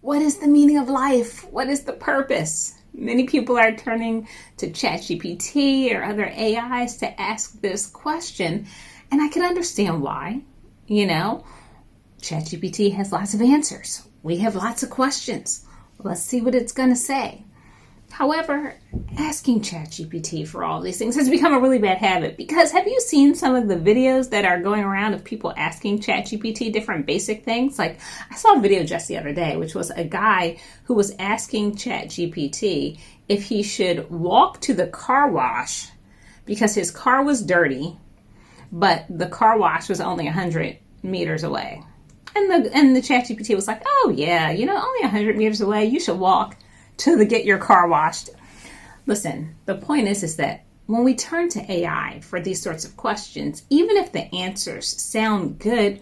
What is the meaning of life? What is the purpose? Many people are turning to ChatGPT or other AIs to ask this question, and I can understand why. You know, ChatGPT has lots of answers. We have lots of questions. Let's see what it's going to say. However, asking ChatGPT for all these things has become a really bad habit, because have you seen some of the videos that are going around of people asking ChatGPT different basic things? Like, I saw a video just the other day, which was a guy who was asking ChatGPT if he should walk to the car wash because his car was dirty, but the car wash was only 100 meters away. And the ChatGPT was like, oh yeah, only 100 meters away, you should walk to get your car washed. Listen, the point is that when we turn to AI for these sorts of questions, even if the answers sound good,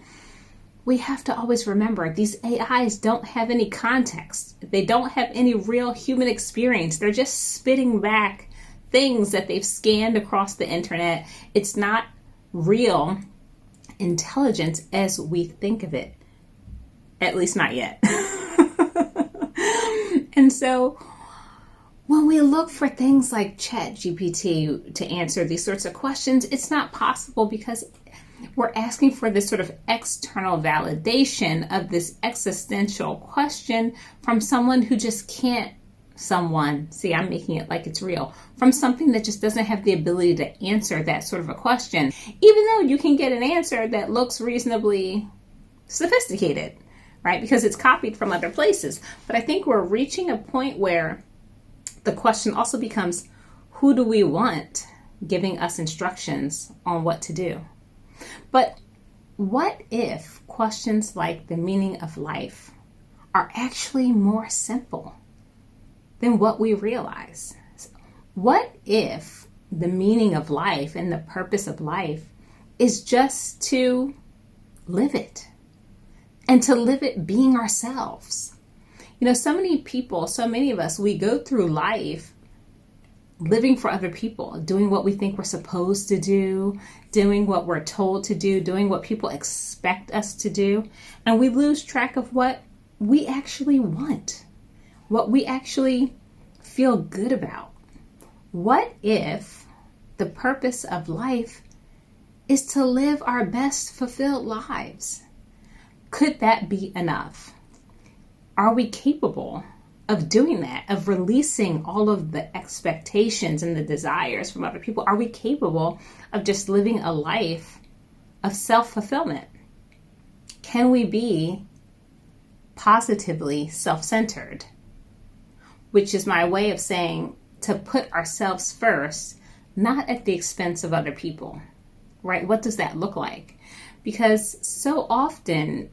we have to always remember these AIs don't have any context. They don't have any real human experience. They're just spitting back things that they've scanned across the internet. It's not real intelligence as we think of it. At least not yet. And so when we look for things like ChatGPT to answer these sorts of questions, it's not possible because we're asking for this sort of external validation of this existential question from someone who just can't, I'm making it like it's real, from something that just doesn't have the ability to answer that sort of a question, even though you can get an answer that looks reasonably sophisticated, right? Because it's copied from other places. But I think we're reaching a point where the question also becomes, who do we want giving us instructions on what to do? But what if questions like the meaning of life are actually more simple than what we realize? What if the meaning of life and the purpose of life is just to live it? And to live it being ourselves. So many people, so many of us, we go through life living for other people, doing what we think we're supposed to do, doing what we're told to do, doing what people expect us to do. And we lose track of what we actually want, what we actually feel good about. What if the purpose of life is to live our best fulfilled lives? Could that be enough? Are we capable of doing that, of releasing all of the expectations and the desires from other people? Are we capable of just living a life of self-fulfillment? Can we be positively self-centered? Which is my way of saying to put ourselves first, not at the expense of other people, right? What does that look like? Because so often,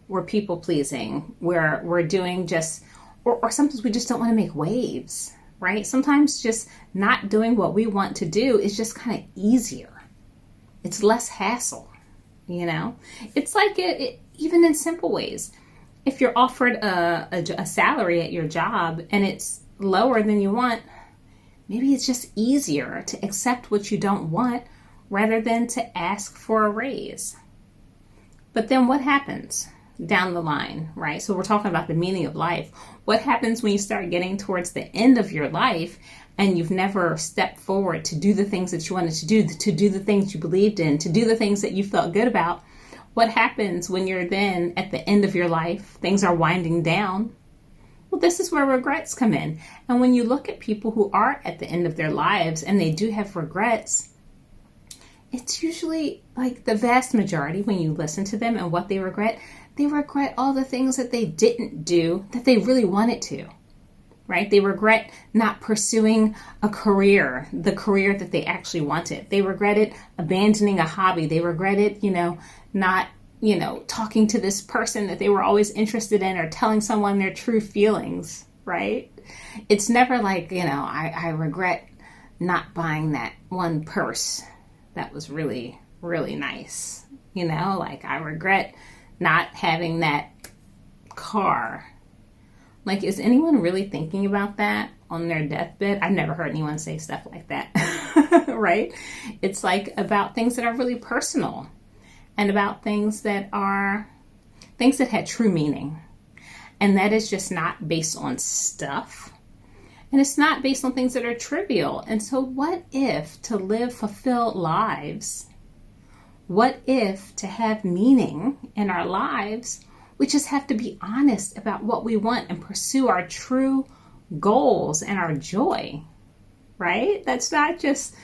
we're people pleasing, we're doing just, or sometimes we just don't want to make waves, right? Sometimes just not doing what we want to do is just kind of easier. It's less hassle, It's like it even in simple ways. If you're offered a salary at your job and it's lower than you want, maybe it's just easier to accept what you don't want rather than to ask for a raise. But then what happens down the line, right? So we're talking about the meaning of life. What happens when you start getting towards the end of your life and you've never stepped forward to do the things that you wanted to do the things you believed in, to do the things that you felt good about? What happens when you're then at the end of your life, things are winding down? Well, this is where regrets come in. And when you look at people who are at the end of their lives and they do have regrets, it's usually like the vast majority, when you listen to them and what they regret all the things that they didn't do that they really wanted to, right? They regret not pursuing a career, the career that they actually wanted. They regretted abandoning a hobby. They regretted, not, talking to this person that they were always interested in or telling someone their true feelings, right? It's never like, I regret not buying that one purse that was really, really nice. Like I regret not having that car. Like, is anyone really thinking about that on their deathbed? I've never heard anyone say stuff like that, right? It's like about things that are really personal and about things that are things that had true meaning. And that is just not based on stuff. And it's not based on things that are trivial. And so what if to live fulfilled lives, what if to have meaning in our lives, we just have to be honest about what we want and pursue our true goals and our joy, right? That's not just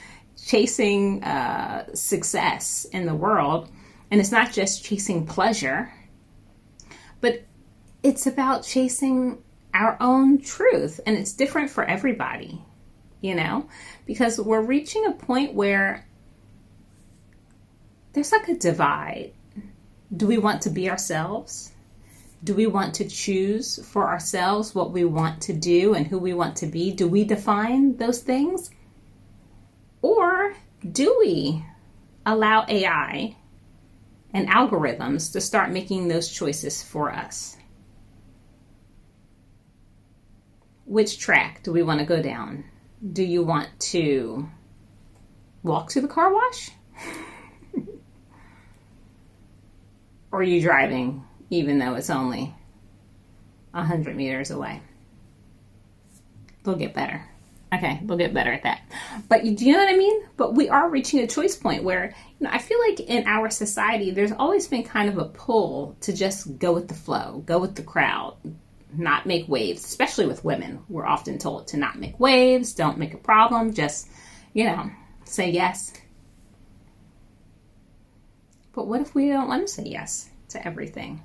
chasing success in the world, and it's not just chasing pleasure, but it's about chasing our own truth, and it's different for everybody, because we're reaching a point where there's like a divide. Do we want to be ourselves? Do we want to choose for ourselves what we want to do and who we want to be? Do we define those things? Or do we allow AI and algorithms to start making those choices for us? Which track do we want to go down? Do you want to walk to the car wash? Or are you driving even though it's only 100 meters away? They'll get better. Okay, they'll get better at that. But do you know what I mean? But we are reaching a choice point where, I feel like in our society, there's always been kind of a pull to just go with the flow, go with the crowd, not make waves, especially with women. We're often told to not make waves, don't make a problem, just, say yes. But what if we don't want to say yes to everything,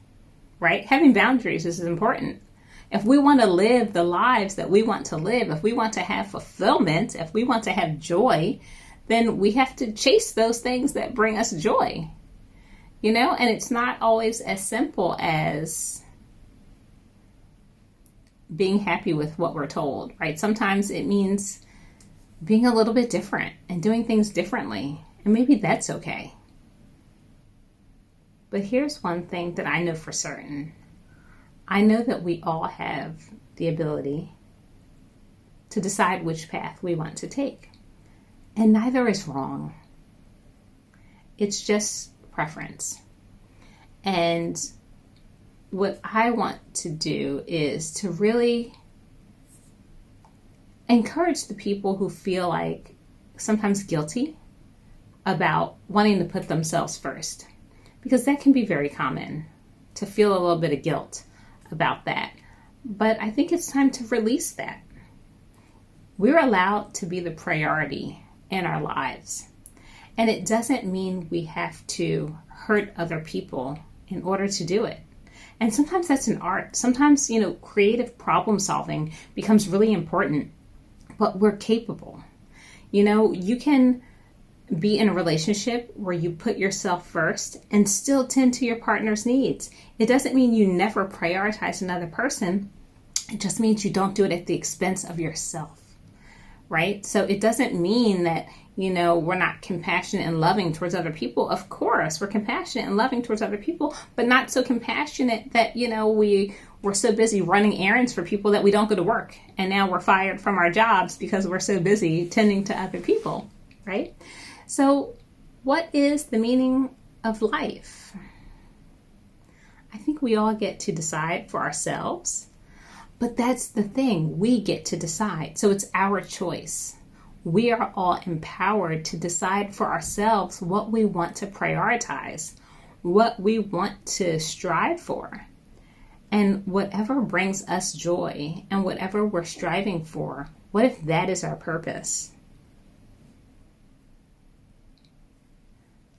right? Having boundaries is important. If we want to live the lives that we want to live, if we want to have fulfillment, if we want to have joy, then we have to chase those things that bring us joy, and it's not always as simple as being happy with what we're told, right? Sometimes it means being a little bit different and doing things differently, and maybe that's okay. But here's one thing that I know for certain. I know that we all have the ability to decide which path we want to take. And neither is wrong. It's just preference. And what I want to do is to really encourage the people who feel like sometimes guilty about wanting to put themselves first. Because that can be very common, to feel a little bit of guilt about that. But I think it's time to release that. We're allowed to be the priority in our lives. And it doesn't mean we have to hurt other people in order to do it. And sometimes that's an art. Sometimes, creative problem solving becomes really important, but we're capable. You can be in a relationship where you put yourself first and still tend to your partner's needs. It doesn't mean you never prioritize another person. It just means you don't do it at the expense of yourself, right? So it doesn't mean that, we're not compassionate and loving towards other people. Of course, we're compassionate and loving towards other people, but not so compassionate that, we're so busy running errands for people that we don't go to work. And now we're fired from our jobs because we're so busy tending to other people, right? So what is the meaning of life? I think we all get to decide for ourselves, but that's the thing. We get to decide. So it's our choice. We are all empowered to decide for ourselves what we want to prioritize, what we want to strive for, and whatever brings us joy and whatever we're striving for. What if that is our purpose?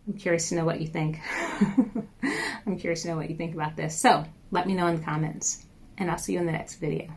I'm curious to know what you think. I'm curious to know what you think about this. So let me know in the comments, and I'll see you in the next video.